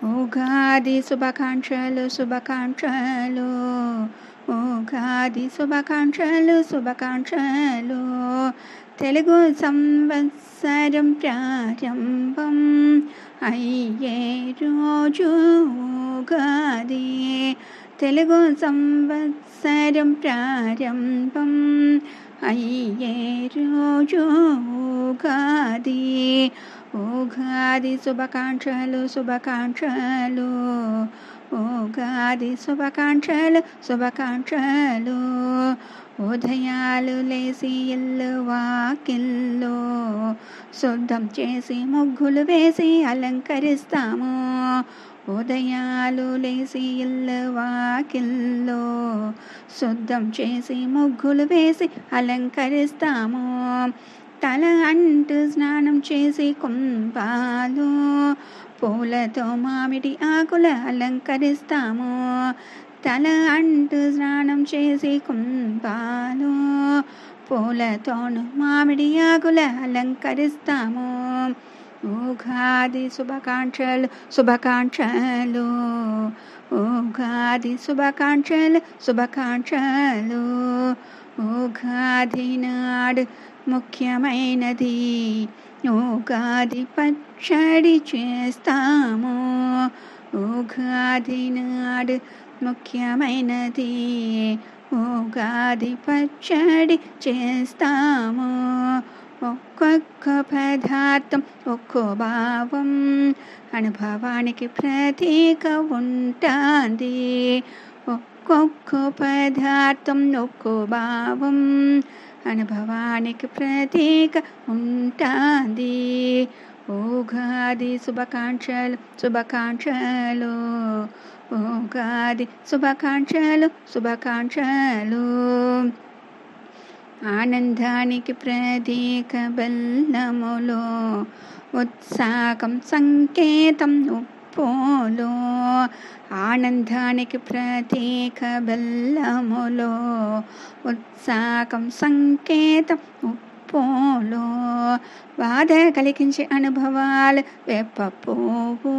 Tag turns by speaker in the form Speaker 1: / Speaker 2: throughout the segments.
Speaker 1: ఉగాది శుభాకాంక్షలు శుభాకాంక్షలు, ఉగాది శుభాకాంక్షలు శుభాకాంక్షలు. తెలుగు సంవత్సరం ప్రారంభం అయ్యే రోజు ఉగాది. తెలుగు సంవత్సరం ప్రారంభం అయ్యే రోజు ఉగాది. ఉగాది శుభాకాంక్షలు శుభాకాంక్షలు, ఉగాది శుభాకాంక్షలు శుభాకాంక్షలు. ఉదయాలు లేసి ఇల్లు వాకిల్లో శుద్ధం చేసి ముగ్గులు వేసి అలంకరిస్తాము. ఉదయాలు లేసి ఇల్లు వాకిల్లో శుద్ధం చేసి ముగ్గులు వేసి అలంకరిస్తాము. తల అంటూ స్నానం చేసి కుంభాలు పూలతో మామిడి ఆకుల అలంకరిస్తాము. తల అంటూ స్నానం చేసి కుంభాలు పూలతోను మామిడి ఆకుల అలంకరిస్తాము. ఉగాది శుభాకాంక్షలు శుభాకాంక్షలు, ఉగాది శుభాకాంక్షలు శుభాకాంక్షలు. ఉగాది నాడు ముఖ్యమైనది ఉగాది పచ్చడి చేస్తాము. ఉగాది నాడు ముఖ్యమైనది ఉగాది పచ్చడి చేస్తాము. ఒక్కొక్క పదార్థం ఒక్కో భావం అనుభవానికి ప్రతీక ఉంటుంది. ఒక్కొక్క పదార్థం ఒక్కో భావం అనుభవానికి ప్రతీక ఉంటుంది. ఉగాది శుభాకాంక్షలు శుభాకాంక్షలు, ఉగాది శుభాకాంక్షలు శుభాకాంక్షలు. ఆనందానికి ప్రతీక బెల్లములో, ఉత్సాహం సంకేతం ఉప్పులో. ఆనందానికి ప్రతీక బెల్లములో, ఉత్సాహం సంకేతం ఉప్పులో. బాధ కలిగించే అనుభవాలు వేప పువ్వు,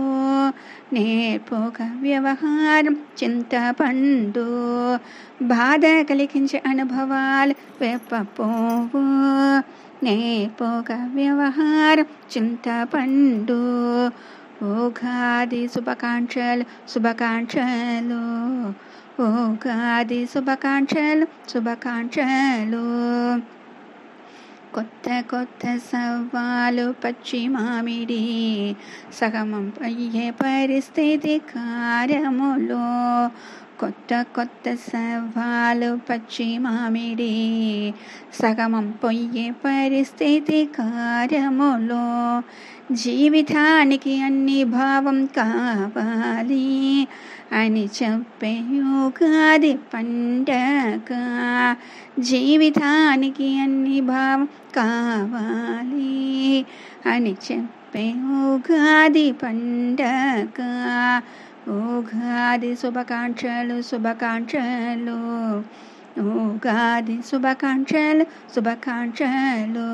Speaker 1: నేర్పుగా వ్యవహారం చింతపండు. బాధ కలిగించే అనుభవాలు వేప పువ్వు, నేర్పుగా వ్యవహారం చింతపండు. ఉగాది శుభాకాంక్షలు శుభాకాంక్షలు, ఉగాది శుభాకాంక్షలు శుభాకాంక్షలు. కొత్త కొత్త సవాలు పచ్చి మామిడి సగమం అయ్యే పరిస్థితి కారములో. కొత్త కొత్త సవాలు పచ్చి మామిడి సగమం పొయ్యే పరిస్థితి కారములో. జీవితానికి అన్ని భావం కావాలి అని చెప్పే ఉగాది పండగ. జీవితానికి అన్ని భావం కావాలి అని చెప్పే ఉగాది పండగ. ఉగాది శుభాకాంక్షలు శుభాకాంక్షలు, ఉగాది శుభాకాంక్షలు శుభాకాంక్షలు.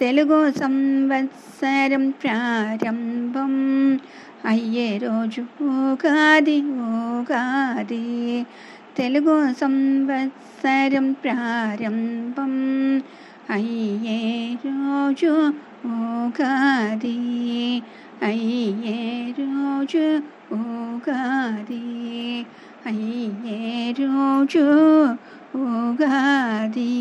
Speaker 1: తెలుగు సంవత్సరం ప్రారంభం అయ్యే రోజు ఉగాది ఉగాది. తెలుగు సంవత్సరం ప్రారంభం అయ్యే రోజు ఉగాది, అయ్యే రోజు ఉగాది, అయ్యే రోజు ఉగాది.